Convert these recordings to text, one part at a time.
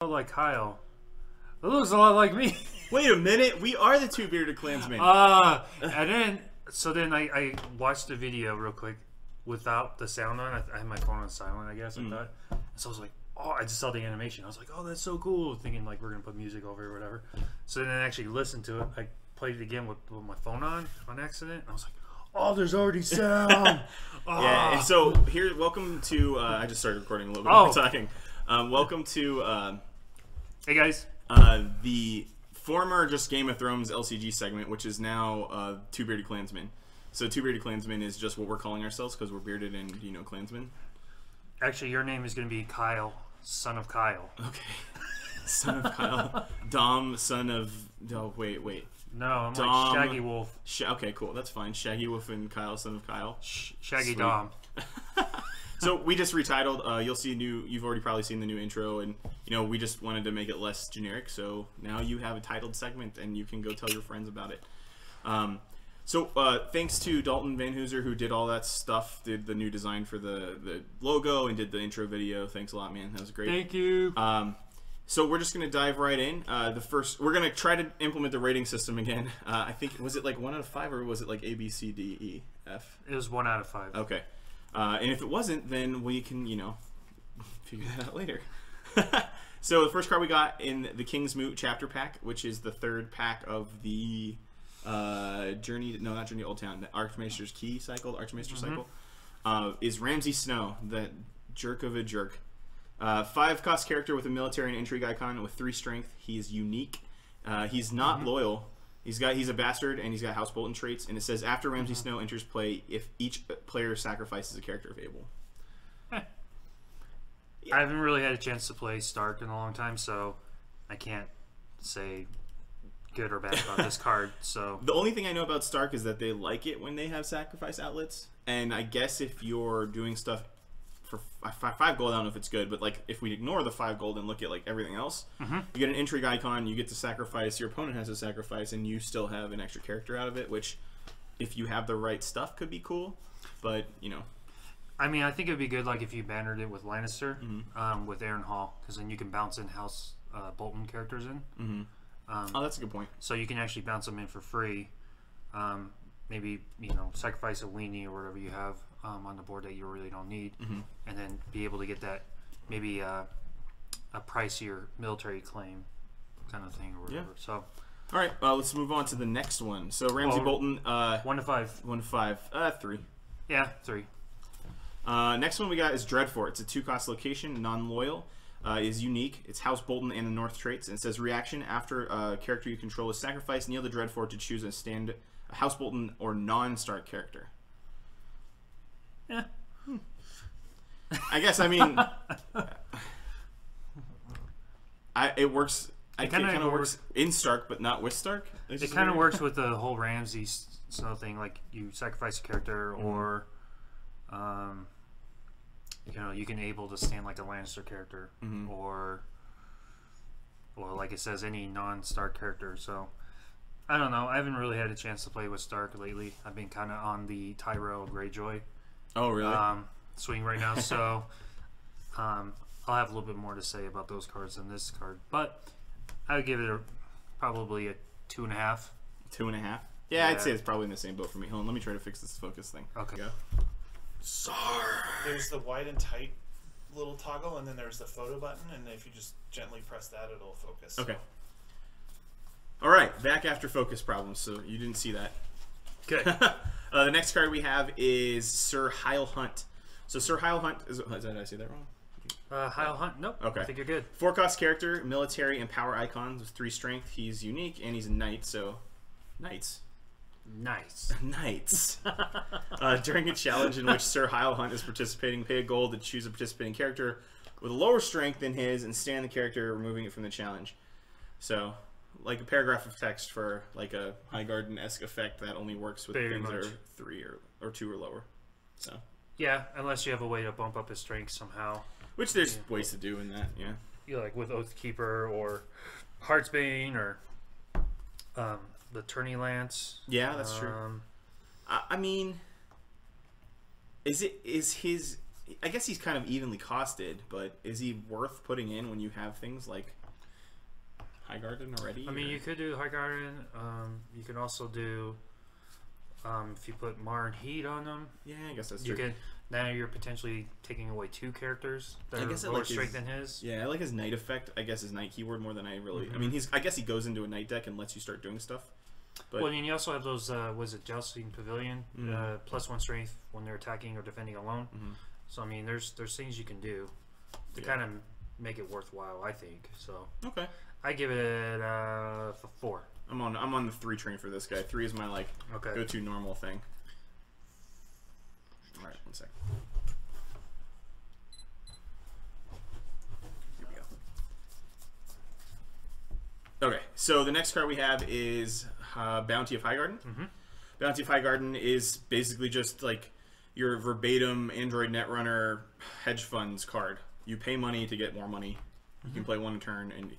Like Kyle. It looks a lot like me. Wait a minute, we are the two bearded Clansmen. And then I watched the video real quick without the sound on. I had my phone on silent, I guess. I thought. So I was like, oh, I just saw the animation. I was like, oh, that's so cool. Thinking like we're gonna put music over it or whatever. So then I actually listened to it. I played it again with my phone on accident. And I was like, oh, there's already sound. Yeah. And so here, welcome to. I just started recording a little bit. We're talking. Welcome to. Hey guys. The former just Game of Thrones LCG segment, which is now Two Bearded Clansmen. So Two Bearded Clansmen is just what we're calling ourselves because we're bearded and Clansmen. Actually, your name is going to be Kyle, son of Kyle. Okay. Son of Kyle. Dom, son of... Oh, wait. No, I'm Dom, like Shaggy Wolf. Okay, cool. That's fine. Shaggy Wolf and Kyle, son of Kyle. Shaggy Sweet. Dom. So we just retitled. You'll see you've already probably seen the new intro, and we just wanted to make it less generic. So now you have a titled segment, and you can go tell your friends about it. So thanks to Dalton Van Hooser, who did all that stuff, did the new design for the logo, and did the intro video. Thanks a lot, man. That was great. Thank you. So we're just gonna dive right in. We're gonna try to implement the rating system again. I think was it like 1 out of 5 or was it like A, B, C, D, E, F? It was 1 out of 5. Okay. And if it wasn't, then we can, figure that out later. So the first card we got in the Kingsmoot chapter pack, which is the 3rd pack of the Old Town, the Archmaester's Key cycle, Archmaester cycle, is Ramsay Snow, the jerk of a jerk. 5-cost character with a military and intrigue icon with 3 strength. He is unique. He's not loyal. He's a bastard, and he's got House Bolton traits. And it says after Ramsay Snow enters play, if each player sacrifices a character of Able. Yeah. I haven't really had a chance to play Stark in a long time, so I can't say good or bad about this card. So the only thing I know about Stark is that they like it when they have sacrifice outlets. And I guess if you're doing stuff for 5 gold, I don't know if it's good, but like if we ignore the 5 gold and look at like everything else, you get an intrigue icon, you get to sacrifice, your opponent has to sacrifice, and you still have an extra character out of it, which if you have the right stuff could be cool, but I mean, I think it would be good like if you bannered it with Lannister, with Aaron Hall, because then you can bounce in House Bolton characters in. Oh, that's a good point. So you can actually bounce them in for free. Maybe sacrifice a weenie or whatever you have on the board that you really don't need, and then be able to get that maybe a pricier military claim kind of thing or whatever. Yeah. So, all right, let's move on to the next one. So Ramsay Bolton, 1 to 5. 1 to 5, 3. Yeah, 3. Next one we got is Dreadfort. It's a 2-cost location, non-loyal. Is unique. It's House Bolton and the North traits. And it says reaction after a character you control is sacrificed. Kneel the Dreadfort to choose a House Bolton or non-Stark character. Yeah. I guess, I mean, it works. It kind of works in Stark, but not with Stark. It kind of works with the whole Ramsay Snow thing. Like you sacrifice a character, or you can able to stand like a Lannister character, or like it says, any non-Stark character. So I don't know. I haven't really had a chance to play with Stark lately. I've been kind of on the Tyrell Greyjoy. Oh, really? Swing right now. So I'll have a little bit more to say about those cards than this card, but I would give it probably a 2.5. 2.5? Yeah, I'd say it's probably in the same boat for me. Hold on, let me try to fix this focus thing. Okay. Go. There's the wide and tight little toggle, and then there's the photo button, and if you just gently press that, it'll focus. Okay. All right, back after focus problems, so you didn't see that. Good. The next card we have is Sir Heil Hunt. So Sir Heil Hunt did I say that wrong? Heil Hunt? Nope. Okay. I think you're good. 4-cost character, military and power icons with 3 strength. He's unique and he's a knight, so knights. Nice. Knights. During a challenge in which Sir Heil Hunt is participating, pay a gold to choose a participating character with a lower strength than his and stand the character, removing it from the challenge. So, like a paragraph of text for like a Highgarden-esque effect that only works with things that are 3 or 2 or lower. So. Yeah, unless you have a way to bump up his strength somehow. Which there's ways to do in that, yeah. Like with Oathkeeper or Heartsbane or the Tourney Lance. Yeah, that's true. I mean, is his I guess he's kind of evenly costed, but is he worth putting in when you have things like Highgarden already? I mean, you could do Highgarden. You can also do if you put Mar and Heat on them. Yeah, I guess that's you true. can. Now you're potentially taking away 2 characters that I guess are I lower like strength than his. Yeah, I like his Knight effect. I guess his Knight keyword more than I really. I mean, I guess he goes into a Knight deck and lets you start doing stuff. But Well, and you also have those. Was it Jousting Pavilion? +1 strength when they're attacking or defending alone. So I mean, there's things you can do to kind of make it worthwhile. I think so. Okay. I give it 4. I'm on the 3 train for this guy. 3 is my like go-to normal thing. All right, 1 sec. Here we go. Okay, so the next card we have is Bounty of Highgarden. Bounty of Highgarden is basically just like your verbatim Android Netrunner hedge funds card. You pay money to get more money. You can play 1 turn and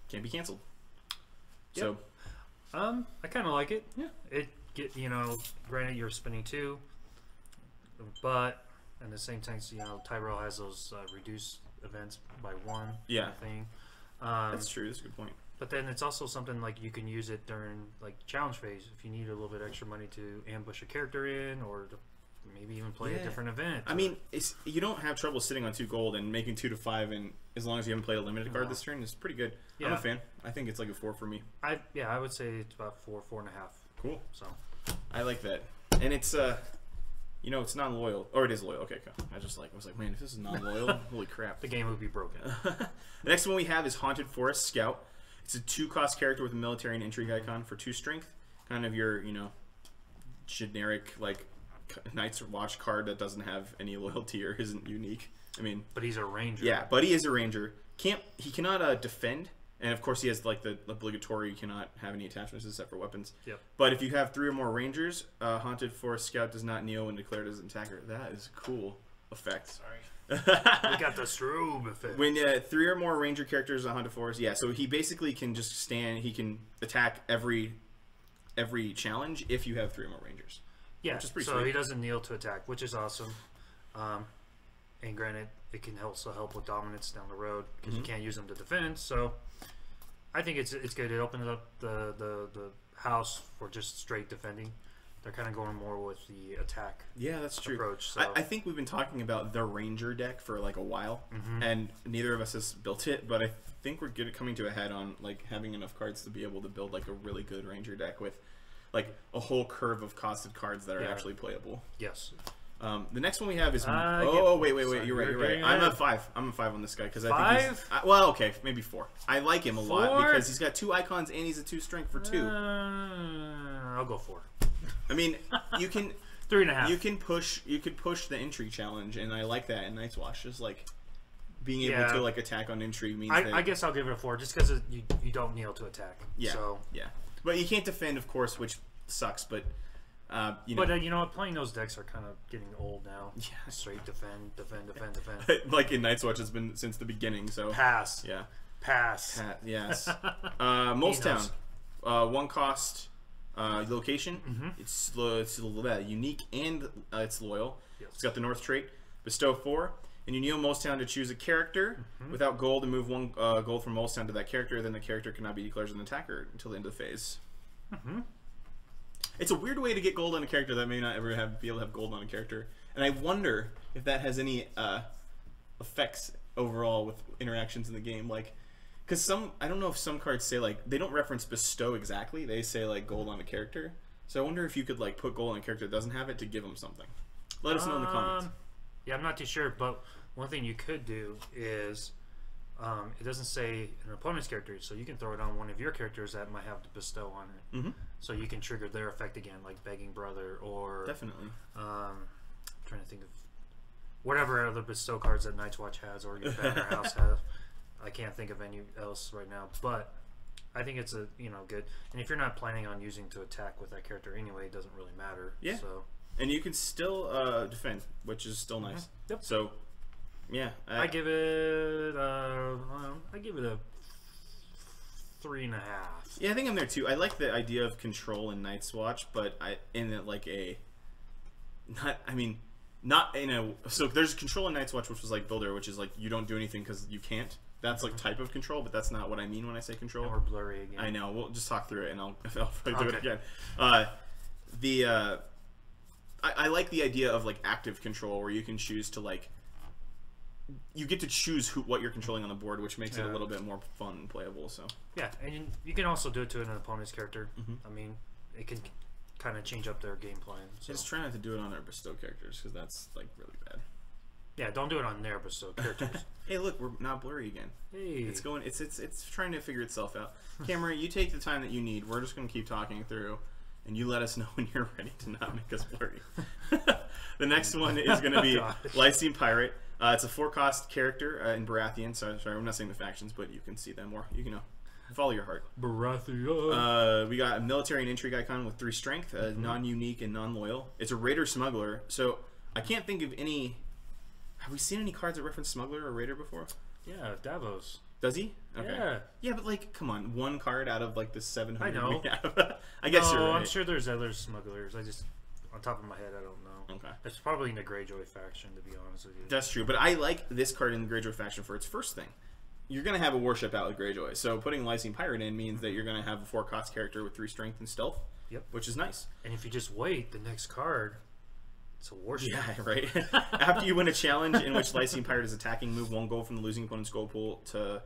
can't be canceled. Yep. So, I kind of like it. Yeah. Granted you're spending 2, but at the same time, Tyrell has those reduced events by 1. Yeah. Thing. That's true. That's a good point. But then it's also something like you can use it during like challenge phase if you need a little bit extra money to ambush a character in, or to maybe even play a different event. I mean, you don't have trouble sitting on 2 gold and making 2 to 5, and as long as you haven't played a limited card this turn, it's pretty good. Yeah. I'm a fan. I think it's like a 4 for me. I would say it's about 4.5. Cool. So I like that, and it's it's non-loyal, or it is loyal. Okay, cool. I was like, man, if this is non-loyal, holy crap. the game would be broken. The next one we have is Haunted Forest Scout. It's a 2-cost character with a military and intrigue icon for 2 strength. Kind of your generic like Night's Watch card that doesn't have any loyalty or isn't unique. I mean, but he's a ranger. Yeah, but he is a ranger. He cannot defend, and of course he has like the obligatory. You cannot have any attachments except for weapons. Yep. But if you have 3 or more rangers, Haunted Forest Scout does not kneel when declared as an attacker. That is a cool effect. Sorry. We got the strobe effect. When 3 or more ranger characters on Haunted Forest, so he basically can just stand. He can attack every challenge if you have 3 or more rangers. Yeah, which is pretty so sweet. he doesn't kneel to attack, which is awesome. And granted, it can also help with dominance down the road because you can't use them to defend. So I think it's good. It opens up the house for just straight defending. They're kind of going more with the attack. Yeah, that's true. Approach. So. I think we've been talking about the Ranger deck for like a while, and neither of us has built it. But I think we're coming to a head on like having enough cards to be able to build like a really good Ranger deck with like a whole curve of costed cards that are actually playable. Yes. The next one we have is wait, sorry, you're right. I'm a 5. I'm a 5 on this guy because I think he's okay, maybe 4. I like him a 4? lot because he's got 2 icons and he's a 2 strength for 2. I'll go 4. I mean, you can 3.5. You could push the intrigue challenge, and I like that in Night's Watch. Just like being able to like attack on intrigue means. I guess I'll give it a 4 just because you don't kneel to attack. Yeah. So. Yeah. But you can't defend, of course, which sucks. But you know what? Playing those decks are kind of getting old now. Yeah. Straight defend. Like in Night's Watch, it's been since the beginning. So pass. Yeah. Pass. Yes. Molestown, 1 cost. Location. It's unique and it's loyal. Yes. It's got the North trait. Bestow 4, and you kneel Molestown to choose a character without gold and move 1 gold from Molestown to that character. Then the character cannot be declared as an attacker until the end of the phase. It's a weird way to get gold on a character that may not ever be able to have gold on a character, and I wonder if that has any effects overall with interactions in the game, like. Because I don't know if some cards say, like, they don't reference bestow exactly. They say, like, gold on a character. So I wonder if you could, like, put gold on a character that doesn't have it to give them something. Let us know in the comments. Yeah, I'm not too sure, but one thing you could do is, it doesn't say an opponent's character, so you can throw it on one of your characters that might have the bestow on it. So you can trigger their effect again, like Begging Brother, or... Definitely. I'm trying to think of whatever other bestow cards that Night's Watch has, or your Banner House has. I can't think of any else right now, but I think it's good. And if you're not planning on using to attack with that character anyway, it doesn't really matter. Yeah. So. And you can still defend, which is still nice. Yep. So, yeah. I give it a 3.5. Yeah, I think I'm there too. I like the idea of control in Night's Watch, but not in a so there's control in Night's Watch, which was like builder, which is like you don't do anything because you can't. That's like type of control, but that's not what I mean when I say control. And we're blurry again. I know. We'll just talk through it, and I'll probably do it Okay. again. I like the idea of like active control, where you can choose to like you get to choose what you're controlling on the board, which makes it a little bit more fun and playable. So yeah, and you can also do it to an opponent's character. I mean, it can kind of change up their game plan. So. just try not to do it on our bestow characters because that's like really bad. Yeah, don't do it on their bestow characters. Hey, look, we're not blurry again. Hey, It's going. It's trying to figure itself out. Cameron, you take the time that you need. We're just going to keep talking through, and you let us know when you're ready to not make us blurry. The next one is going to be Lyceum Pirate. It's a 4-cost character in Baratheon. Sorry, I'm not saying the factions, but you can see them more. You can follow your heart. Baratheon. We got a military and intrigue icon with 3 strength, non-unique and non-loyal. It's a raider smuggler. So I can't think of any. Have we seen any cards that reference smuggler or raider before? Yeah, Davos. Does he? Okay. Yeah. Yeah, but like, come on, 1 card out of like the 700 I know. we have. I guess you're right. I'm sure there's other smugglers. I just, on top of my head, I don't know. Okay. It's probably in the Greyjoy faction, to be honest with you. That's true, but I like this card in the Greyjoy faction for its first thing. You're going to have a warship out with Greyjoy, so putting Lyceum Pirate in means that you're going to have a 4-cost character with 3 strength and stealth. Yep. Which is nice. And if you just wait, the next card, it's a warship. Yeah, right. After you win a challenge in which Lyceum Pirate is attacking, move 1 gold from the losing opponent's gold pool to,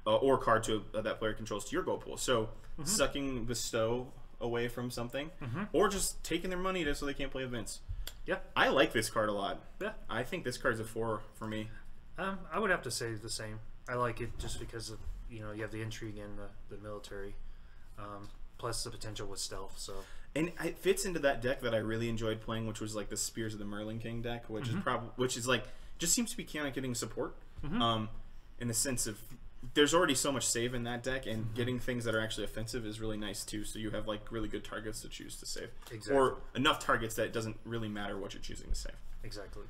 or card to that player controls to your gold pool. So sucking bestow away from something, or just taking their money so they can't play events. Yeah. I like this card a lot. Yeah. I think this card's a 4 for me. I would have to say the same. I like it just because of, you have the intrigue and the military, plus the potential with stealth. So. And it fits into that deck that I really enjoyed playing, which was like the Spears of the Merlin King deck, which is like just seems to be kind of getting support, in the sense of there's already so much save in that deck, and getting things that are actually offensive is really nice too. So you have like really good targets to choose to save, or enough targets that it doesn't really matter what you're choosing to save. Exactly.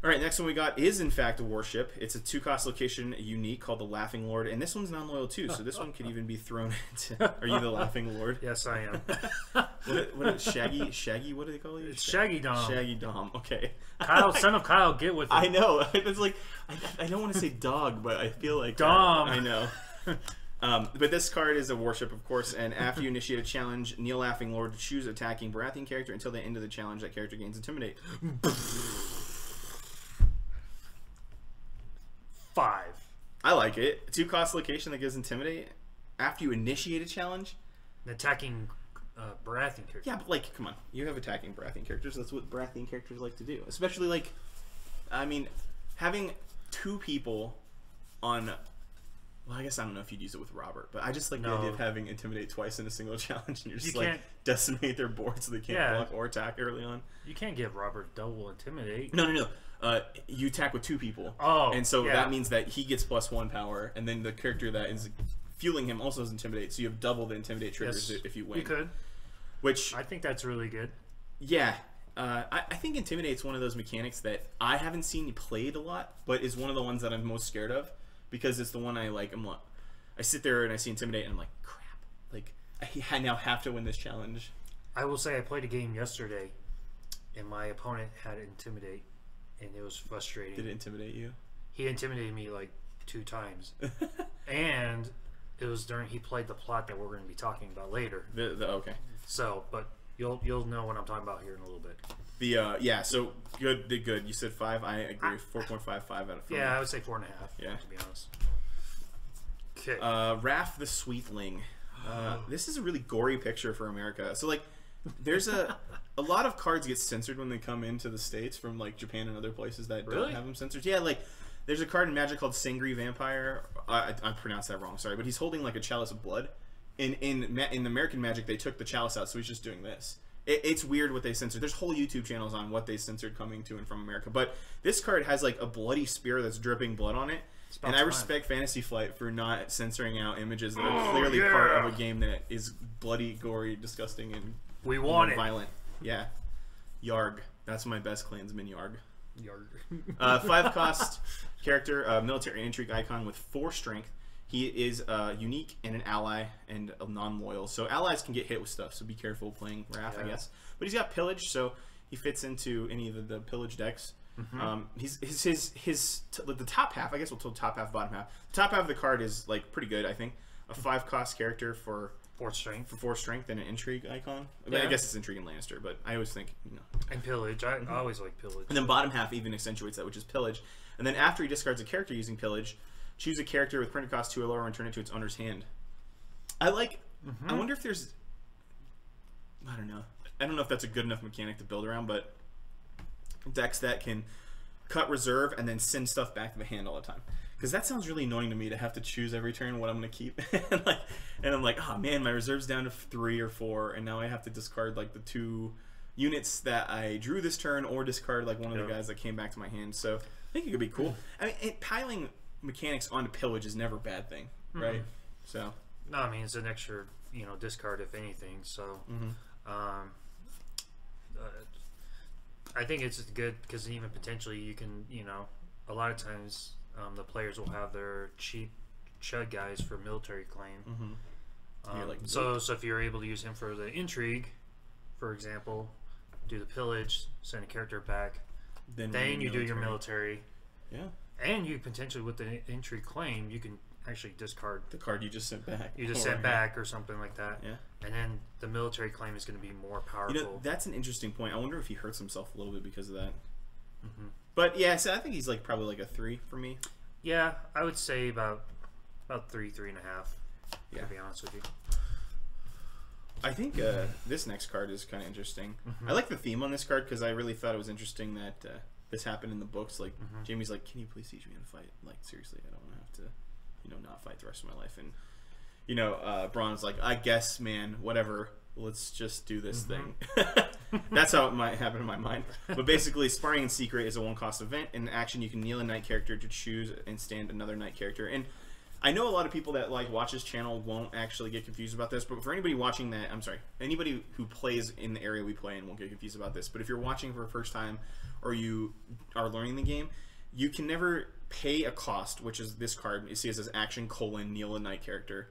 All right, next one we got is in fact a warship. It's a 2-cost location unique called the Laughing Lord, and this one's non-loyal too, so this one could even be thrown into. Are you the Laughing Lord? Yes, I am. What Shaggy? What do they call you? It's Shaggy Dom. Shaggy Dom. Okay. Kyle, son of Kyle, get with it. I know. It's like I don't want to say dog, but I feel like Dom. I know. But this card is a warship, of course, and after you initiate a challenge, Neil Laughing Lord, choose attacking Baratheon character until the end of the challenge. That character gains Intimidate. 5. I like it. 2-cost location that gives Intimidate after you initiate a challenge. An attacking Baratheon character. Yeah, but like, come on. You have attacking Baratheon characters. That's what Baratheon characters like to do. Especially like, I mean, having 2 people on. Well, I guess I don't know if you'd use it with Robert, but I just like the idea of having Intimidate twice in a single challenge, and you're just like decimate their board so they can't block or attack early on. You can't give Robert double Intimidate. No. You attack with 2 people. Oh, and so that means that he gets +1 power, and then the character that is fueling him also has Intimidate, so you have double the Intimidate triggers if you win. You could. Which I think that's really good. Yeah. I think Intimidate's one of those mechanics that I haven't seen played a lot, but is one of the ones that I'm most scared of, because it's the one I like. I sit there and I see Intimidate, and I'm like, crap. Like, I now have to win this challenge. I will say I played a game yesterday, and my opponent had Intimidate, and it was frustrating. Did it intimidate you? He intimidated me like 2 times. And it was during he played the plot that we're going to be talking about later. Okay. So, but you'll know what I'm talking about here in a little bit. Yeah, so good. You said 5. I agree. 4.55 out of 5. Yeah, I would say 4.5. Yeah, to be honest. Okay. Raph the Sweetling. This is a really gory picture for America. So like, there's a lot of cards get censored when they come into the States from like Japan and other places that don't have them censored. Yeah, like there's a card in Magic called Sangry Vampire. I pronounced that wrong, sorry, but he's holding like a chalice of blood. In American Magic, they took the chalice out, so he's just doing this. It's weird what they censored. There's whole YouTube channels on what they censored coming to and from America. But this card has like a bloody spear that's dripping blood on it. And I respect Fantasy Flight for not censoring out images that are clearly part of a game that is bloody, gory, disgusting, and violent. Yeah. Yargh. That's my best Clansman, Yargh. 5-cost character, military intrigue icon with 4 strength. He is unique and an ally and a non-loyal. So allies can get hit with stuff, so be careful playing Raph, I guess. But he's got pillage, so He fits into any of the pillage decks. The top half, I guess we'll tell top half, bottom half. The top half of the card is like pretty good, I think. A 5-cost character for 4 strength. For 4 strength and an intrigue icon. I mean, I guess it's intrigue and Lannister, but I always think, you know. And pillage. I always like pillage. And then bottom half even accentuates that, which is pillage. And then after he discards a character using pillage, choose a character with printed cost 2 or lower and turn it to its owner's hand. I like. I wonder if there's. I don't know. I don't know if that's a good enough mechanic to build around, but decks that can cut reserve and then send stuff back to the hand all the time. Because that sounds really annoying to me to have to choose every turn what I'm going to keep. and I'm like, oh man, my reserve's down to 3 or 4, and now I have to discard like the 2 units that I drew this turn, or discard like one of the guys that came back to my hand. So I think it could be cool. I mean, piling mechanics onto pillage is never a bad thing, right? So no, I mean it's an extra, you know, discard if anything. So I think it's good because even potentially you can, you know, a lot of times the players will have their cheap chud guys for military claim. So if you're able to use him for the intrigue, for example, do the pillage, send a character back, then you do your military. Yeah. And you potentially, with the intrigue claim, you can actually discard the card you just sent back. You just sent back or something like that. Yeah. And then the military claim is going to be more powerful. You know, that's an interesting point. I wonder if he hurts himself a little bit because of that. But yeah, so I think he's like probably like a 3 for me. Yeah, I would say about 3.5. Yeah. To be honest with you. I think this next card is kind of interesting. I like the theme on this card because I really thought it was interesting that this happened in the books. Like Jamie's like, "Can you please teach me how to fight?" Like seriously, I don't want to have to, you know, not fight the rest of my life. And you know, Braun's like, "I guess, man, whatever. Let's just do this thing." That's how it might happen in my mind. But basically, Sparring Secret is a 1-cost event. In action, you can kneel a knight character to choose and stand another knight character. And I know a lot of people that like watch this channel won't actually get confused about this, but for anybody watching that, I'm sorry, anybody who plays in the area we play in won't get confused about this. But if you're watching for the first time or you are learning the game, you can never pay a cost, which is this card. You see it says action : kneel a knight character,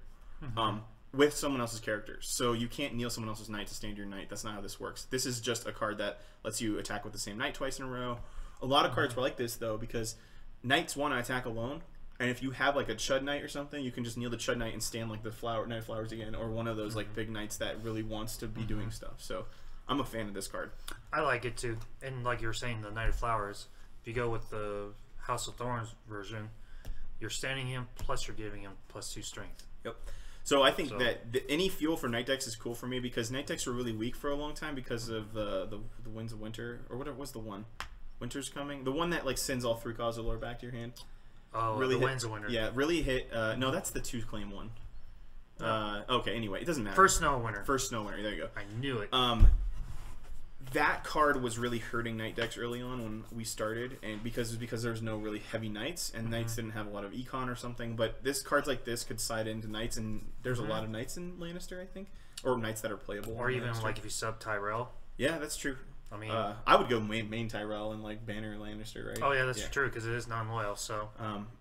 with someone else's characters. So you can't kneel someone else's knight to stand your knight. That's not how this works. This is just a card that lets you attack with the same knight twice in a row. A lot of cards are like this though, because knights want to attack alone. And if you have like a Chud Knight or something, you can just kneel the Chud Knight and stand like the Knight of Flowers again, or one of those like big knights that really wants to be doing stuff. So I'm a fan of this card. I like it too. And like you were saying, the Knight of Flowers, if you go with the House of Thorns version, you're standing him, plus you're giving him +2 strength. Yep. So I think that any fuel for knight decks is cool for me, because knight decks were really weak for a long time because of the Winds of Winter, or whatever was the one. Winter's Coming? The one that like sends all 3 costs of lore back to your hand. Oh, really the Winds of Winter. Yeah, really hit. No, that's the 2-claim one. Okay, anyway, it doesn't matter. First Snow Winter. First Snow Winter, there you go. I knew it. That card was really hurting knight decks early on when we started, and because there was no really heavy knights, and knights didn't have a lot of econ or something. But cards like this could side into knights, and there's a lot of knights in Lannister, I think, or knights that are playable. Or even Lannister. Like if you sub Tyrell. Yeah, that's true. I mean, I would go main Tyrell and like Banner Lannister, right? Oh yeah, that's true because it is non-loyal. So,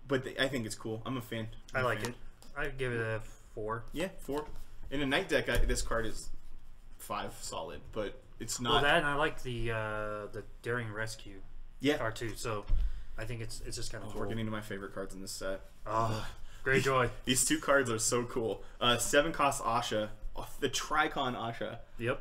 but I think it's cool. I'm a fan. I like it. I'd give it a 4. Yeah, 4. In a knight deck, this card is 5 solid, but it's not. Well, that and I like the Daring Rescue. Card too. So, I think it's just kind of cool. We're getting to my favorite cards in this set. Oh, Greyjoy. These 2 cards are so cool. 7-cost Asha, the Tricon Asha. Yep.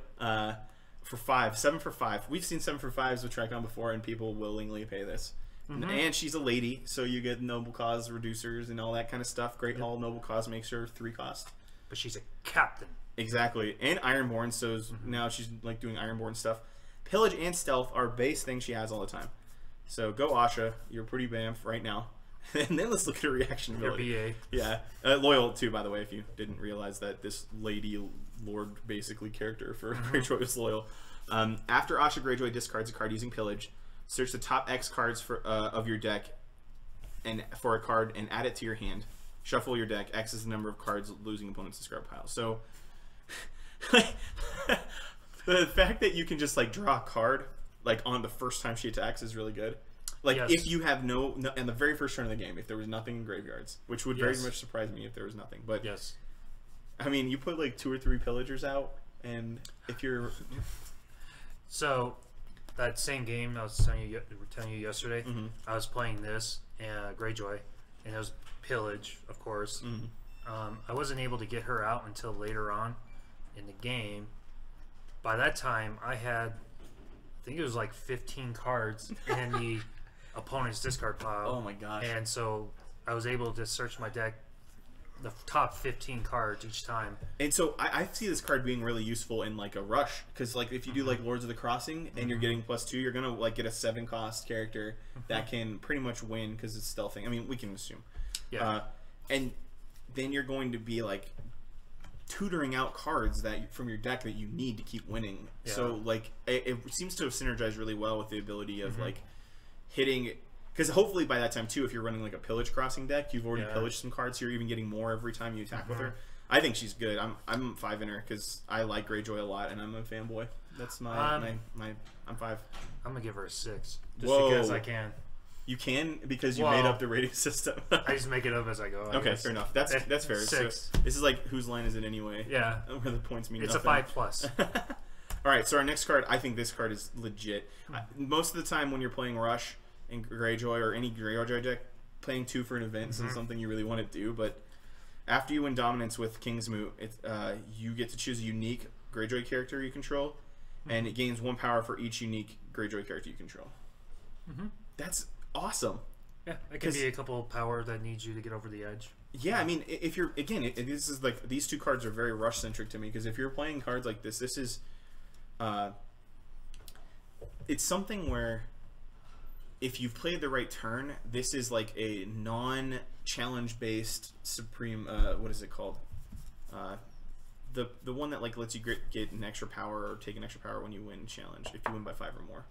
For 5, 7 for 5. We've seen 7 for 5s with Tricon before, and people willingly pay this. And she's a lady, so you get noble cause reducers and all that kind of stuff. Great Hall noble cause makes her 3 cost. But she's a captain. Exactly, and Ironborn. So now she's like doing Ironborn stuff. Pillage and stealth are base things she has all the time. So go Asha, you're pretty bamf right now. And then let's look at her reaction ability. Your BA. Yeah, loyal too, by the way. If you didn't realize that this lady lord basically character for Greyjoy was loyal. After Asha, Greyjoy discards a card using pillage. Search the top X cards of your deck and for a card and add it to your hand. Shuffle your deck. X is the number of cards losing opponents discard pile. So the fact that you can just like draw a card like on the first time she attacks is really good. Like if you have no in the very first turn of the game, if there was nothing in graveyards, which would very much surprise me if there was nothing. But I mean, you put like 2 or 3 pillagers out, and if you're that same game I was telling you yesterday. I was playing this Greyjoy, and it was pillage, of course. I wasn't able to get her out until later on in the game. By that time, I had, I think it was like 15 cards in the opponent's discard pile. Oh my gosh! And so I was able to search my deck, the top 15 cards each time. And so I see this card being really useful in like a rush, because like if you do like Lords of the Crossing and you're getting +2, you're gonna like get a 7-cost character that can pretty much win because it's stealthing. I mean, we can assume. Yeah. And then you're going to be like tutoring out cards that from your deck that you need to keep winning. Yeah. So like it seems to have synergized really well with the ability of like hitting, because hopefully by that time too, if you're running like a pillage crossing deck, you've already pillaged some cards, so you're even getting more every time you attack with her. I think she's good. I'm 5 in her because I like Greyjoy a lot and I'm a fanboy. That's my I'm 5. I'm gonna give her a 6 just Whoa. because I can. You can, because you made up the rating system. I just make it up as I go. Okay, fair enough. That's fair. 6. So this is like, whose line is it anyway? Yeah. Where the points mean it's nothing. a 5+. All right, so our next card, I think this card is legit. Most of the time when you're playing Rush and Greyjoy or any Greyjoy deck, playing 2 for an event isn't something you really want to do, but after you win Dominance with Kingsmoot, you get to choose a unique Greyjoy character you control, and it gains 1 power for each unique Greyjoy character you control. That's awesome. Yeah, it can be a couple of power that needs you to get over the edge. Yeah, I mean, if you're, again, this is like, these 2 cards are very Rush centric to me, because if you're playing cards like this is it's something where if you've played the right turn, this is like a non-challenge based supreme, what is it called? The one that like lets you get an extra power or take an extra power when you win challenge, if you win by 5 or more.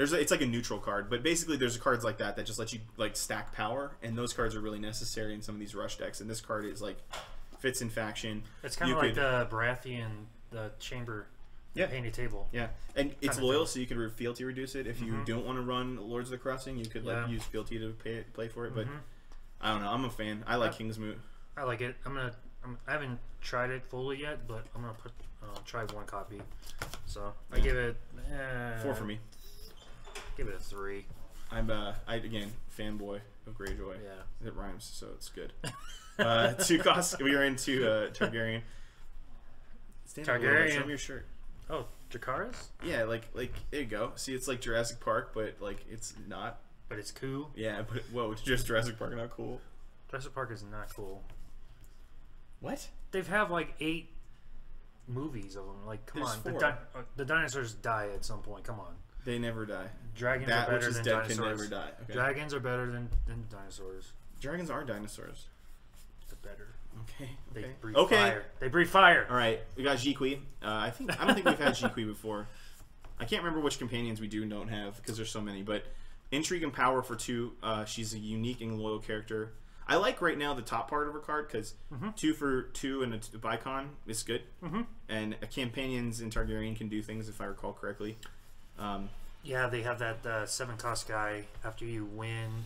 It's like a neutral card, but basically there's cards like that just let you like stack power, and those cards are really necessary in some of these Rush decks, and this card is like fits in faction. It's kind of like the Baratheon, the Chamber painted table. Yeah, and it's loyal, so you can fealty reduce it. If you don't want to run Lords of the Crossing, you could like use fealty to play for it. But I don't know. I'm a fan. I like Kingsmoot. I like it. I haven't tried it fully yet, but I'm gonna try 1 copy. So I give it 4 for me. Give it a 3. I'm again fanboy of Greyjoy. Yeah, it rhymes, so it's good. 2 costs. We are into Targaryen. Targaryen. Show me your shirt. Oh, Dracarys? Yeah, like there you go. See, it's like Jurassic Park, but like it's not. But it's cool. Yeah, but whoa, it's just Jurassic Park, not cool. Jurassic Park is not cool. What? They've have like 8 movies of them. Like, come on, 4. the dinosaurs die at some point. Come on. They never die. Dragons that are better which is than dead dinosaurs. can never die. Okay. Dragons are better than dinosaurs. Dragons are dinosaurs. They're better. Okay. They breathe fire. They breathe fire. All right, we got Jiqui. I don't think we've had Jiqui before. I can't remember which companions we do and don't have because there's so many. But intrigue and power for 2. She's a unique and loyal character. I like right now the top part of her card because 2 for 2 and a Bicon is good. And companions in Targaryen can do things if I recall correctly. Yeah, they have that 7-cost guy. After you win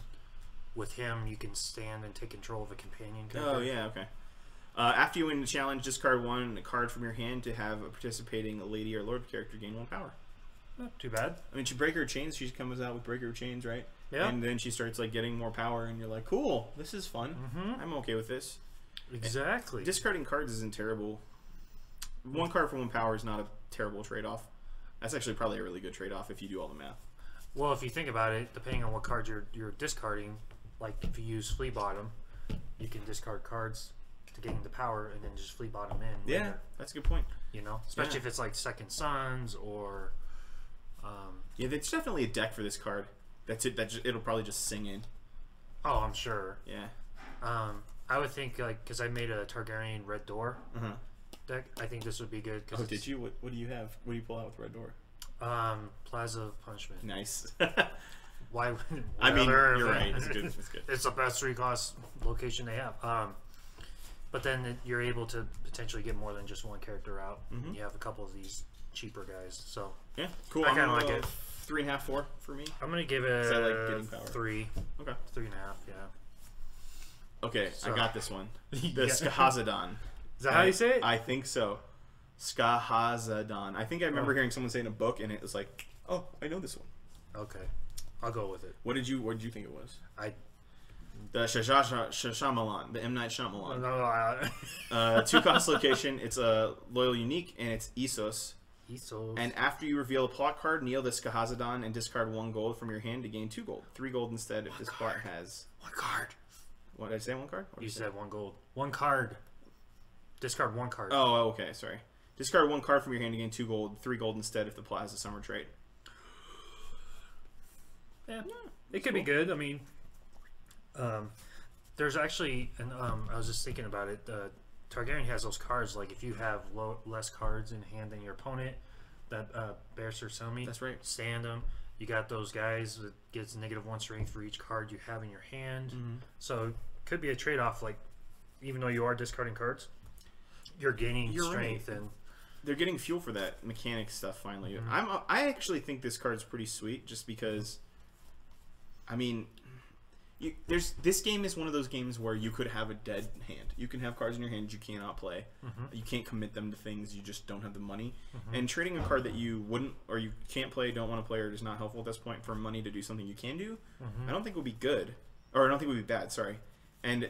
with him, you can stand and take control of a companion character. Oh yeah, okay. After you win the challenge, discard 1 card from your hand to have a participating lady or lord character gain 1 power. Not too bad. I mean, she break her chains. She comes out with break her chains, right? Yeah. And then she starts like getting more power, and you're like, cool, this is fun. I'm okay with this. Exactly. And discarding cards isn't terrible. 1 card for 1 power is not a terrible trade-off. That's actually probably a really good trade-off if you do all the math. Well, if you think about it, depending on what cards you're discarding, like if you use Flea Bottom, you can discard cards to gain the power and then just Flea Bottom in. Yeah, later. that's a good point. You know, especially if it's like Second Sons or. Yeah, there's definitely a deck for this card. That's it. It'll probably just sing in. Oh, I'm sure. Yeah. I would think like because I made a Targaryen Red Door deck. I think this would be good. Oh, did you? What do you have? What do you pull out with Red Door? Plaza Punishment. Nice. Why? I mean, you're right. It's good. It's good. It's the best 3-cost location they have. But then you're able to potentially get more than just 1 character out. You have a couple of these cheaper guys. So yeah, cool. I kind of like it. 3.5, 4 for me. I'm gonna give it I like getting power. 3. Okay. 3.5. Yeah. Okay, So, I got this one. The Yeah. Skahazadon. Is that how you say it? I think so. Skahazadon. I think I remember hearing someone say in a book, and it was like Oh, I know this one. Okay, I'll go with it. What did you think it was? The Shyamalan, the M. Night Shyamalan. No, 2-cost location. It's a loyal unique, and it's Essos. Essos. And after you reveal a plot card, kneel this Skahazadon and discard 1 gold from your hand to gain 2 gold. 3 gold instead if this plot has... 1 card. What did I say? 1 card? You said 1 gold. 1 card. Discard 1 card. Oh, okay. Sorry. Discard 1 card from your hand to gain 2 gold. 3 gold instead if the plot has a summer trait. Yeah, it could be good. I mean, there's actually, and I was just thinking about it. Targaryen has those cards. Like if you have less cards in hand than your opponent, that bears or Selmy. That's right. Stand them. You got those guys that gets -1 strength for each card you have in your hand. So it could be a trade-off. Like even though you are discarding cards, you're gaining strength and. They're getting fuel for that mechanic stuff finally. I actually think this card's pretty sweet, just because. I mean, this game is one of those games where you could have a dead hand. You can have cards in your hand you cannot play. You can't commit them to things. You just don't have the money. And trading a card that you wouldn't or you can't play, don't want to play, or is not helpful at this point for money to do something you can do, I don't think would be good. Or I don't think would be bad, sorry. And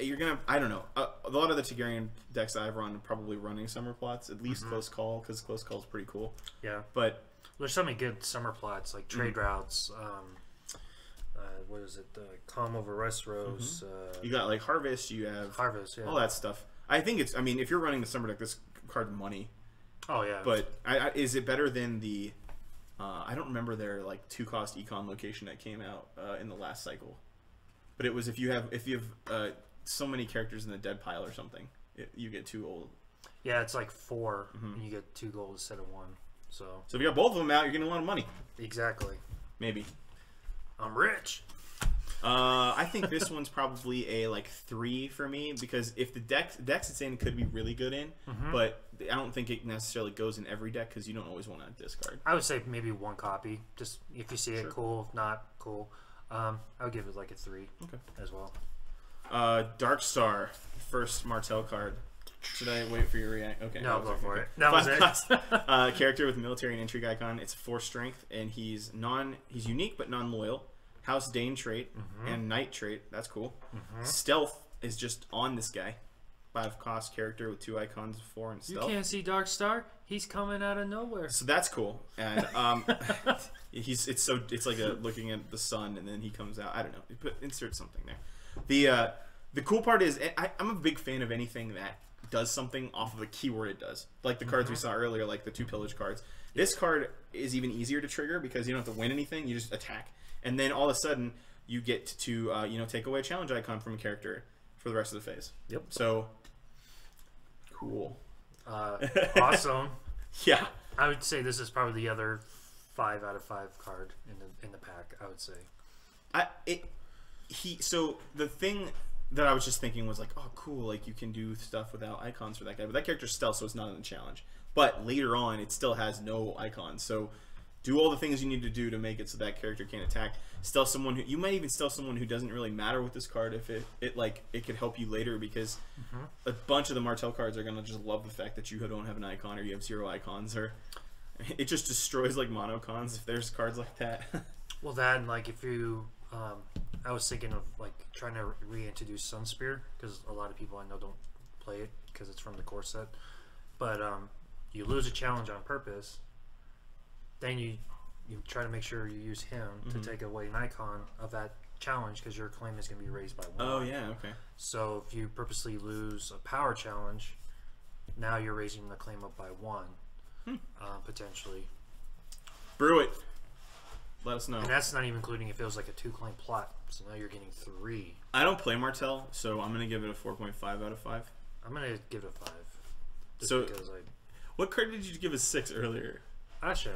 you're going to, I don't know. A lot of the Targaryen decks I've run are probably running summer plots, at least Close Call, because Close Call is pretty cool. Yeah. But there's so many good summer plots, like trade routes, what is it? Calm over Westeros. You got like Harvest. You have Harvest. Yeah. All that stuff. I think it's. I mean, if you're running the summer deck, this card's money. Oh yeah. But is it better than the? I don't remember their like 2-cost econ location that came out in the last cycle. But it was if you have so many characters in the dead pile or something, you get 2 gold. Yeah, it's like 4, and you get 2 gold instead of 1. So if you got both of them out, you're getting a lot of money. Exactly. Maybe. I'm rich. I think this one's probably a like 3 for me, because if the decks it's in could be really good in, but I don't think it necessarily goes in every deck because you don't always want to discard. I would say maybe 1 copy. Just if you see it, cool. If not, cool. I would give it like a 3 as well. Dark Star, first Martell card. Should I wait for your react? Okay. No, go for it. That was it. Character with military and intrigue icon. It's 4 strength, and he's unique but non-loyal. House Dane trait and Knight trait. That's cool. Stealth is just on this guy. 5-cost character with 2 icons, 4 and stealth. You can't see Dark Star. He's coming out of nowhere. So that's cool. And it's like looking at the sun, and then he comes out. I don't know. Insert something there. The cool part is I'm a big fan of anything that does something off of a keyword it does. Like the cards we saw earlier, like the 2 pillage cards. This card is even easier to trigger because you don't have to win anything. You just attack. And then all of a sudden, you get to take away a challenge icon from a character for the rest of the phase. Yep. So, cool. Awesome. Yeah. I would say this is probably the other 5 out of 5 card in the pack. I would say. So the thing that I was just thinking was like, oh, cool. Like you can do stuff without icons for that guy, but that character's stealth, so it's not in the challenge. But later on, it still has no icons. So. Do all the things you need to do to make it so that character can't attack. Steal someone who you might even steal someone who doesn't really matter with this card if it could help you later, because a bunch of the Martell cards are gonna just love the fact that you don't have an icon or you have 0 icons, or it just destroys like monocons if there's cards like that. Well, that and like if you, I was thinking of like trying to reintroduce Sunspear, because a lot of people I know don't play it because it's from the core set, but you lose a challenge on purpose. Then you try to make sure you use him to take away an icon of that challenge, because your claim is going to be raised by 1. Oh yeah, okay. So if you purposely lose a power challenge, now you're raising the claim up by 1, potentially. Brew it. Let us know. And that's not even including if it was like a 2-claim plot. So now you're getting 3. I don't play Martell, so I'm going to give it a 4.5 out of 5. I'm going to give it a 5. So, what card did you give a 6 earlier? Asha,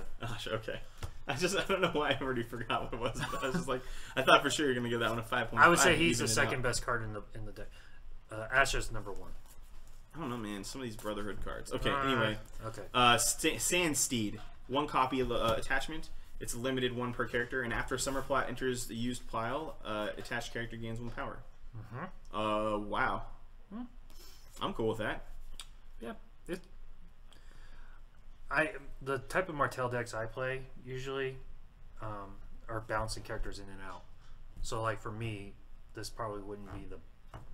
okay. I don't know why I already forgot what it was. But I was just like, I thought for sure you're gonna give that one a 5.5. I would say he's the second best card in the deck. Asha's number 1. I don't know, man. Some of these Brotherhood cards. Okay, anyway. Okay. Sand Steed. 1 copy of the attachment. It's a limited 1 per character, and after summer plot enters the used pile, attached character gains 1 power. Wow. I'm cool with that. Yeah. the type of Martell decks I play usually are bouncing characters in and out. So like for me, this probably wouldn't be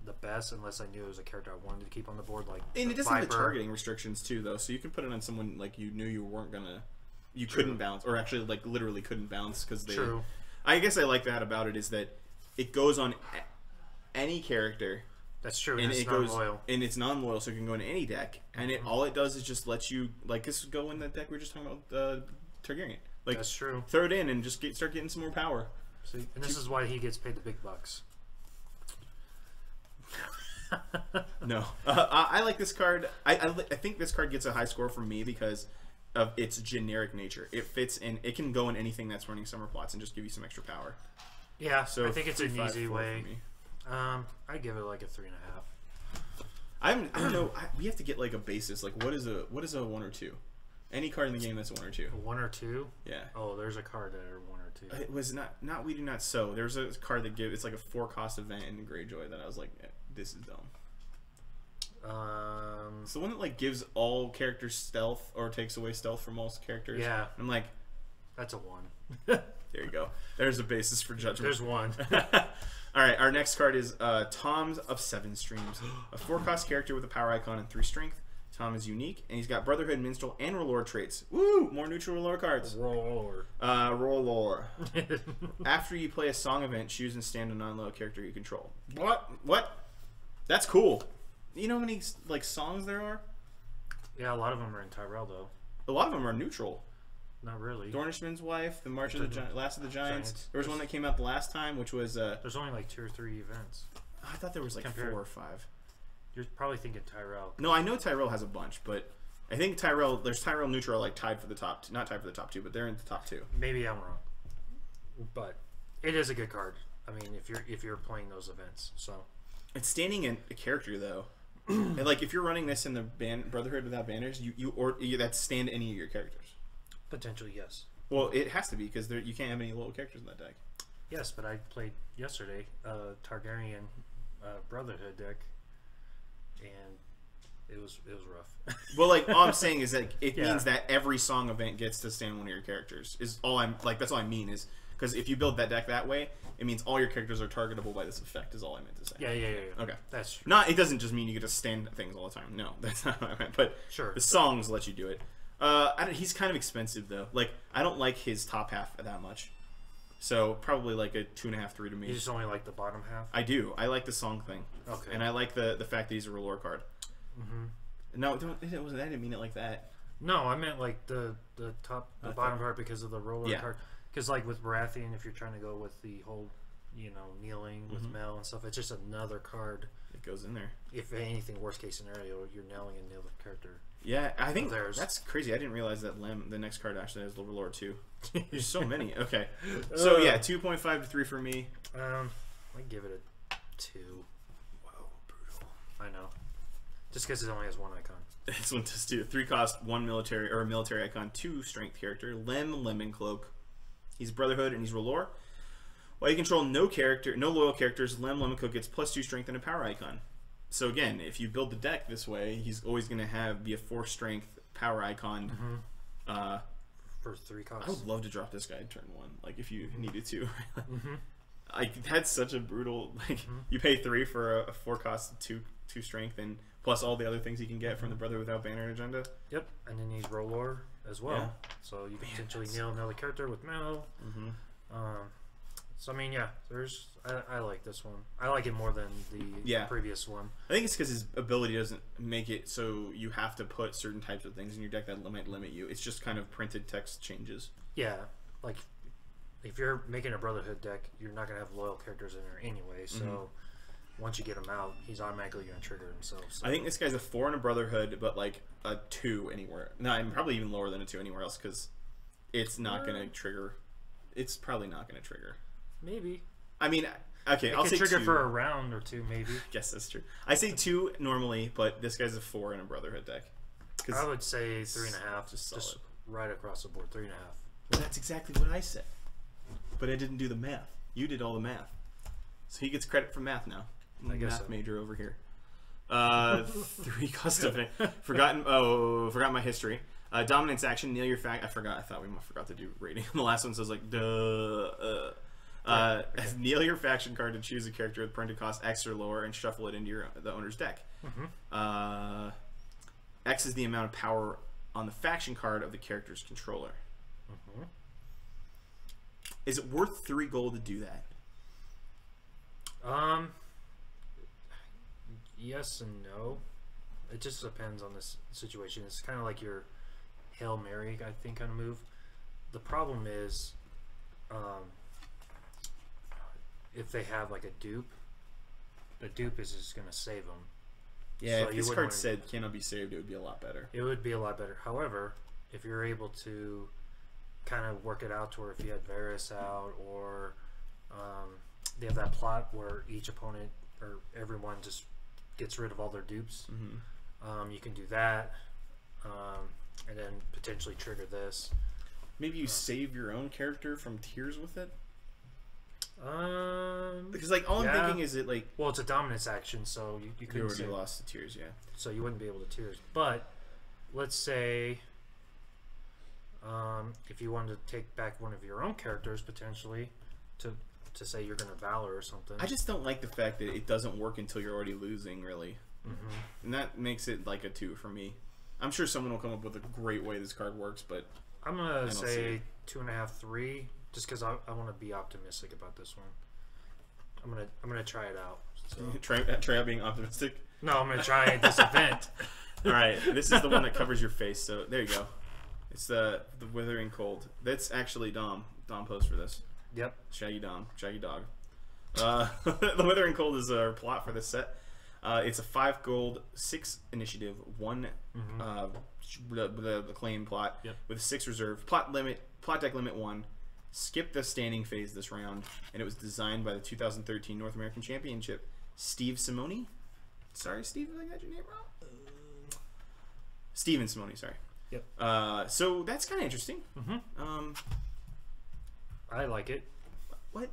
the best unless I knew it was a character I wanted to keep on the board. Like, and it doesn't have the targeting restrictions too, though. So you can put it on someone like you knew you weren't gonna, couldn't bounce, or actually like literally couldn't bounce because they. True. I guess I like that about it is that it goes on any character. That's true, and it's non-loyal. And it's non-loyal, so it can go into any deck. And it all it does is just let you, like, this would go in that deck we were just talking about, Targaryen. Like, that's true. Throw it in and just start getting some more power. See, and this is why he gets paid the big bucks. No. I like this card. I think this card gets a high score from me because of its generic nature. It fits in, it can go in anything that's running summer plots and just give you some extra power. Yeah, so I think it's an easy way. I give it like a 3.5. I don't know. We have to get like a basis. Like what is a 1 or 2? Any card in the game that's a 1 or 2. 1 or 2? Yeah. Oh, there's a card that are 1 or 2. It was not We Do Not Sow. There's a card that it's like a 4-cost event in Greyjoy that I was like, this is dumb. It's the one that like gives all characters stealth or takes away stealth from all characters. Yeah. I'm like, that's a 1. There you go. There's a basis for judgment. There's 1. All right, our next card is Tom's of 7 Streams. A 4-cost character with a power icon and 3 strength. Tom is unique, and he's got Brotherhood, Minstrel, and R'hllor traits. Woo! More neutral R'hllor cards. R'hllor. After you play a song event, choose and stand a non-loyal character you control. What? That's cool. You know how many like songs there are? Yeah, a lot of them are in Tyrell, though. A lot of them are neutral. Not really. Dornishman's Wife, the March of the Last of the Giants. There was one that came out the last time, which was. There's only like 2 or 3 events. I thought there was like 4 or 5. You're probably thinking Tyrell. No, I know Tyrell has a bunch, but I think there's Tyrell neutral like tied for the top. Not tied for the top 2, but they're in the top 2. Maybe I'm wrong, but it is a good card. I mean, if you're playing those events, so it's standing in a character though. And like if you're running this in the Brotherhood without banners, you that stand any of your characters. Potentially, yes. Well, it has to be because you can't have any loyal characters in that deck. Yes, but I played yesterday Targaryen Brotherhood deck, and it was rough. Well, like all I'm saying is that it means that every song event gets to stand one of your characters. Is all I'm like. That's all I mean is because if you build that deck that way, it means all your characters are targetable by this effect. Is all I meant to say. Yeah. Okay, that's true. It doesn't just mean you get to stand things all the time. No, that's not what I meant. But sure, the songs let you do it. He's kind of expensive though. Like I don't like his top half that much, so probably like a 2.5, 3 to me. You just only like the bottom half. I do. I like the song thing. Okay. And I like the fact that he's a R'hllor card. Mm-hmm. No, I didn't mean it like that. No, I meant like the bottom part because of the R'hllor card. Because like with Baratheon, if you're trying to go with the whole, kneeling with Mel and stuff, it's just another card. It goes in there. If anything, worst case scenario, you're nailing another character. Yeah, I think that's crazy. I didn't realize that the next card actually has R'hllor too. There's so many. Okay, so yeah, 2.5 to 3 for me. I give it a 2. Whoa, brutal. I know. Just because it only has 1 icon. This one does 2. 3 cost, 1 military or a military icon, 2 strength character. Lemon Cloak. He's Brotherhood and he's R'hllor. While you control no loyal characters, Lemon Cloak gets +2 strength and a power icon. So again, if you build the deck this way, he's always going to be a 4 strength power icon. For 3 costs. I would love to drop this guy in turn 1, like if you needed to. Like that's such a brutal. Like you pay 3 for a 4 cost, 2 strength, and plus all the other things you can get from the Brother Without Banner agenda. Yep, and then he's R'hllor as well. Yeah. So you can potentially nail another character with Mel. So I mean, I like this one. I like it more than the previous one. I think it's because his ability doesn't make it so you have to put certain types of things in your deck that might limit you. It's just kind of printed text changes. Yeah, like if you're making a Brotherhood deck, you're not gonna have loyal characters in there anyway. So once you get him out, he's automatically gonna trigger himself. So. I think this guy's a 4 in a Brotherhood, but like a 2 anywhere. No, I'm probably even lower than a 2 anywhere else because it's not gonna trigger. It's probably not gonna trigger. Maybe. I mean, okay, I'll say trigger 2. for a round or 2, maybe. I guess that's true. I say 2 normally, but this guy's a 4 in a Brotherhood deck. I would say 3.5, just right across the board, 3.5. Well, that's exactly what I said, but I didn't do the math. You did all the math, so he gets credit for math now. I guess math major over here. 3 custom. Forgot my history. Dominance action, kneel your faction. I thought we forgot to do rating on the last one, so I was like, duh. Kneel your faction card to choose a character with printed cost X or lower and shuffle it into the owner's deck. X is the amount of power on the faction card of the character's controller. Is it worth 3 gold to do that? Yes and no. It just depends on this situation. It's kind of like your Hail Mary, I think, kind of move. The problem is, if they have like a dupe, the dupe is just going to save them. Yeah, so if this card said cannot be saved, it would be a lot better. It would be a lot better. However, if you're able to kind of work it out to where if you had Varus out, or they have that plot where each opponent or everyone just gets rid of all their dupes, you can do that, and then potentially trigger this. Maybe you save your own character from tears with it? Because like all I'm thinking is it like, well, it's a dominance action, so you could already lost the tears, so you wouldn't be able to tears. But let's say if you wanted to take back one of your own characters potentially to say you're going to Valor or something. I just don't like the fact that it doesn't work until you're already losing, really. And that makes it like a 2 for me. I'm sure someone will come up with a great way this card works, but I'm going to say 2.5, 3. Just because I want to be optimistic about this one, I'm gonna try it out. So. Try out being optimistic. No, I'm gonna try this event. All right, this is the one that covers your face. So there you go. It's the Withering Cold. That's actually Dom. Dom posed for this. Yep. Shaggy Dom. Shaggy Dog. The Withering Cold is our plot for this set. It's a 5 gold, 6 initiative, 1 the claim plot with a 6 reserve. Plot deck limit 1. Skip the standing phase this round, and it was designed by the 2013 North American Championship, Steve Simoni. Sorry, Steve, if I got your name wrong. Steven Simoni, sorry. Yep. So that's kind of interesting. I like it. What?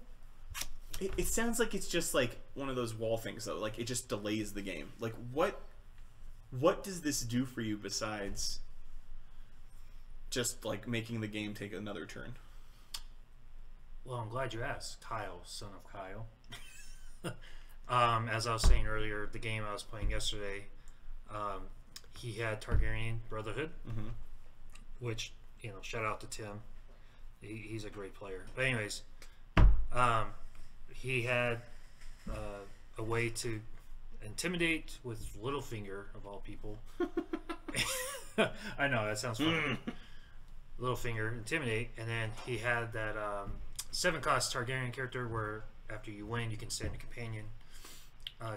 It sounds like it's just like one of those wall things, though. Like it just delays the game. Like what does this do for you besides just like making the game take another turn? Well, I'm glad you asked, Kyle, son of Kyle. As I was saying earlier, the game I was playing yesterday, he had Targaryen Brotherhood, which, you know, shout out to Tim. He's a great player. But anyways, he had a way to intimidate with Littlefinger, of all people. I know, that sounds funny. Littlefinger, intimidate, and then he had that 7-cost Targaryen character where after you win you can send a companion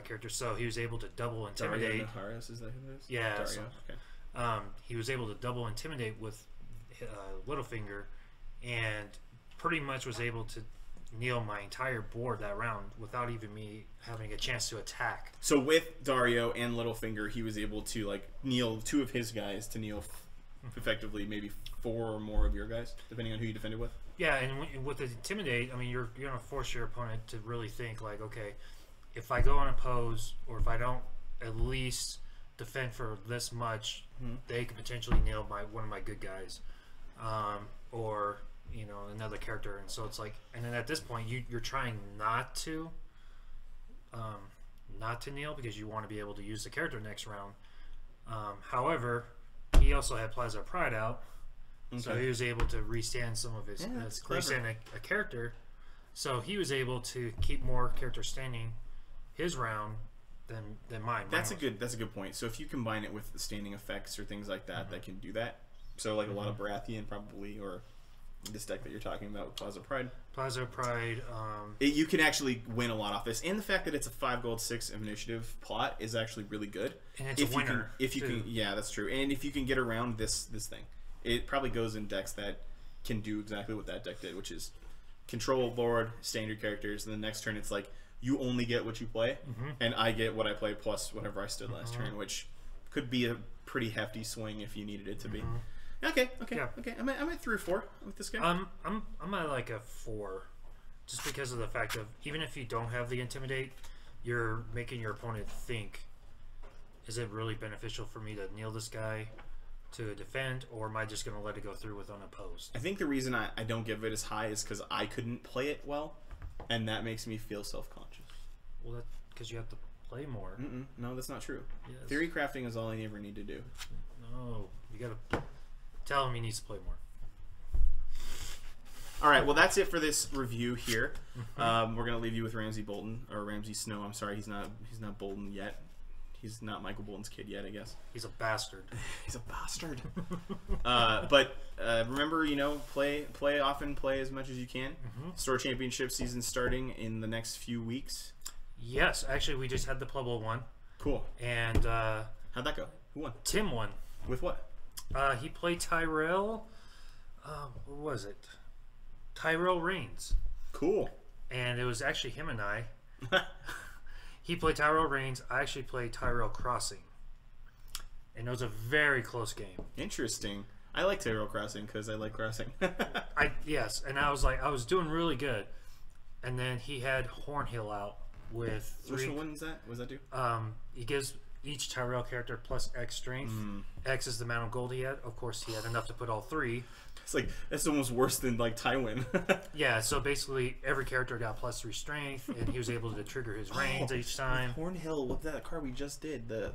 character, so he was able to double intimidate. Naharis, is that who it is? Yeah. Dario, So, okay. he was able to double intimidate with Littlefinger, and pretty much was able to kneel my entire board that round without even me having a chance to attack. So with Dario and Littlefinger, he was able to like kneel 2 of his guys to kneel effectively maybe 4 or more of your guys, depending on who you defended with. Yeah, and with the intimidate, I mean, you're going to force your opponent to really think like, okay, if I go on oppose, or if I don't at least defend for this much, they could potentially nail one of my good guys, or you know, another character. And so it's like, and then at this point, you're trying not to kneel because you want to be able to use the character next round. However, he also had Plaza Pride out. Okay. So he was able to restand some of his restand a character, so he was able to keep more characters standing his round than mine. That's a good point. So if you combine it with the standing effects or things like that, that can do that. So like a lot of Baratheon probably, or this deck that you're talking about with Plaza Pride. Plaza Pride. You can actually win a lot off this, and the fact that it's a 5 gold 6 initiative plot is actually really good. And it's a winner. If you can, yeah, that's true. And if you can get around this thing. It probably goes in decks that can do exactly what that deck did, which is control board, standard characters, and the next turn it's like you only get what you play, and I get what I play plus whatever I stood last turn, which could be a pretty hefty swing if you needed it to be. Okay. I'm at 3 or 4 with this guy. I'm at like a 4, just because of the fact of even if you don't have the intimidate, you're making your opponent think, is it really beneficial for me to kneel this guy? to defend, or am I just going to let it go through with unopposed? I think the reason I don't give it as high is because I couldn't play it well, and that makes me feel self-conscious. Well, that's because you have to play more. No, that's not true. Yes. Theory crafting is all I ever need to do. No, you got to tell him he needs to play more. All right, well, that's it for this review here. We're gonna leave you with Ramsey Bolton, or Ramsey Snow. I'm sorry, he's not Bolton yet. He's not Michael Bolton's kid yet, I guess. He's a bastard. He's a bastard. But remember, play often, play as much as you can. Store Championship season starting in the next few weeks. Yes, actually, we just had the Pueblo one. Cool. And how'd that go? Who won? Tim won. With what? He played Tyrell. What was it? Tyrell Reigns. Cool. And it was actually him and I. He played Tyrell Reigns. I actually played Tyrell Crossing. And it was a very close game. Interesting. I like Tyrell Crossing because I like crossing. Yes, and I was doing really good. And then he had Hornhill out with 3. Which one is that? What does that do? He gives each Tyrell character plus X strength. X is the amount of gold he had. Of course, he had enough to put all 3. It's like, that's almost worse than like Tywin. Yeah, so basically every character got plus 3 strength, and he was able to trigger his reigns each time. Hornhill, with that card we just did, the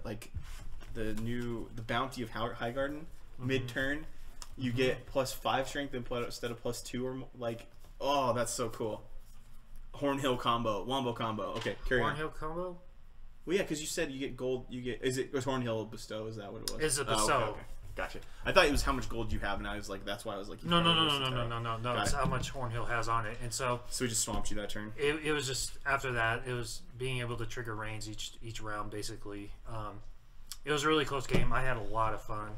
bounty of Highgarden, mid-turn, you get plus 5 strength instead of plus 2 or more. Like, oh, that's so cool. Hornhill combo, Wombo combo. Okay, carry on. Hornhill combo? Well, yeah, because you said you get gold. Was Hornhill bestow? Is that what it was? It's a bestow. Okay. Gotcha. I thought it was how much gold you have, and I was like, that's why I was like, no. It's how much Hornhill has on it, and so we just swamped you that turn. It was just after that, it was being able to trigger reigns each round, basically. It was a really close game. I had a lot of fun.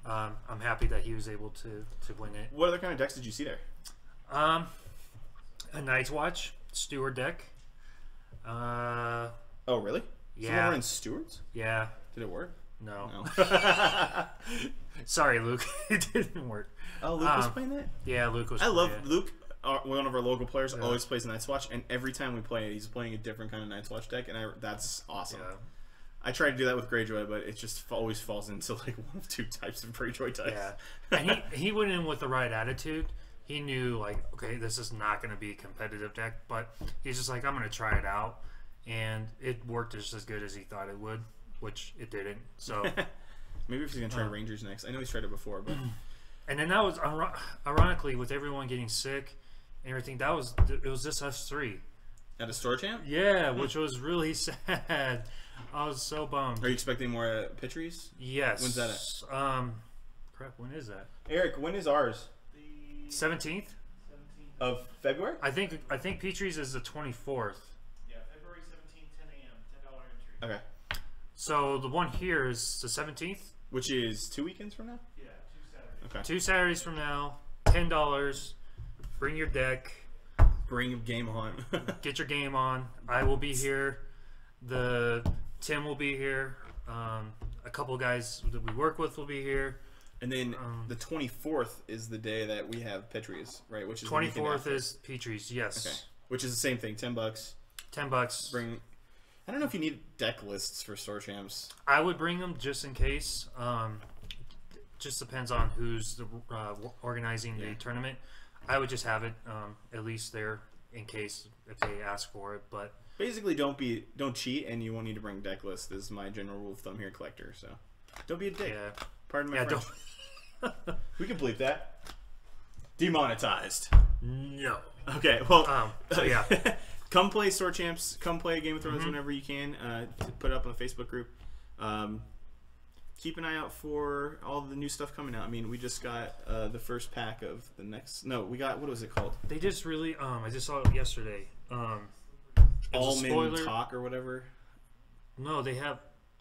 I'm happy that he was able to win it. What other kind of decks did you see there? A Night's Watch Steward deck. Oh, really? Yeah. Someone in Stewards? Yeah. Did it work? No. Sorry, Luke. It didn't work. Oh, Luke was playing that? Yeah, Luke was I playing love it. Luke. One of our local players always plays Night's Watch, and every time we play it, he's playing a different kind of Night's Watch deck, and that's awesome. Yeah. I try to do that with Greyjoy, but it just always falls into like one of 2 types of Greyjoy types. Yeah, and he went in with the right attitude. He knew, like, okay, this is not going to be a competitive deck, but he's just like, I'm going to try it out, and it worked just as good as he thought it would, which it didn't. So maybe if he's going to try Rangers next. I know he's tried it before, but and then that was ironically with everyone getting sick and everything. It was just us 3 at a store champ. Yeah, which was really sad. I was so bummed. Are you expecting more pitcheries? Yes. When's that at? Crap. When is that? Eric, when is ours? 17th of February. I think Petrie's is the 24th. Yeah, February 17th, 10 a.m., $10 entry. Okay. So the one here is the 17th, which is 2 weekends from now. Yeah, 2 Saturdays. Okay. 2 Saturdays from now. $10. Bring your deck. Bring game on. Get your game on. I will be here. Tim will be here. A couple guys that we work with will be here. And then the 24th is the day that we have Petrie's, right? Which is 24th is Petrie's, yes. Okay. Which is the same thing, $10. $10. Bring. I don't know if you need deck lists for store champs. I would bring them just in case. Just depends on who's organizing the tournament. I would just have it at least there in case if they ask for it. But basically, don't cheat, and you won't need to bring deck list. Is my general rule of thumb here, collector. So don't be a dick. Yeah. Pardon my French. We can bleep that. Demonetized. No. Okay. Well. So yeah. Come play Store Champs. Come play Game of Thrones whenever you can. Put it up on the Facebook group. Keep an eye out for all the new stuff coming out. I mean, we just got the first pack of the next. No, we got, what was it called? They just really. I just saw it yesterday. All Men Talk or whatever. No, they have.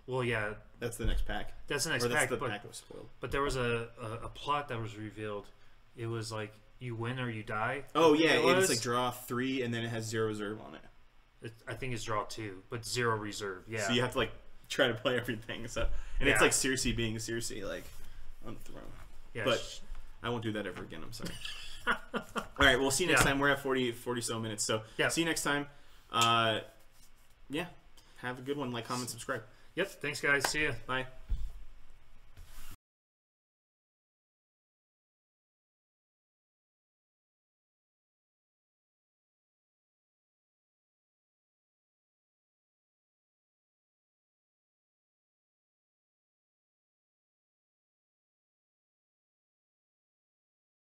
Well, yeah. That's the next pack. That's the next or that's pack. The but, pack that was spoiled. But there was a plot that was revealed. It was like you win or you die. Oh yeah, it's like draw 3 and then it has 0 reserve on it. I think it's draw 2, but 0 reserve. Yeah. So you have to like try to play everything. So it's like Cersei being Cersei, like on the throne. Yeah. But I won't do that ever again. I'm sorry. All right, we'll see you next time. We're at 40 so minutes. So see you next time. Yeah. Have a good one. Like, comment, subscribe. Yep. Thanks, guys. See ya. Bye.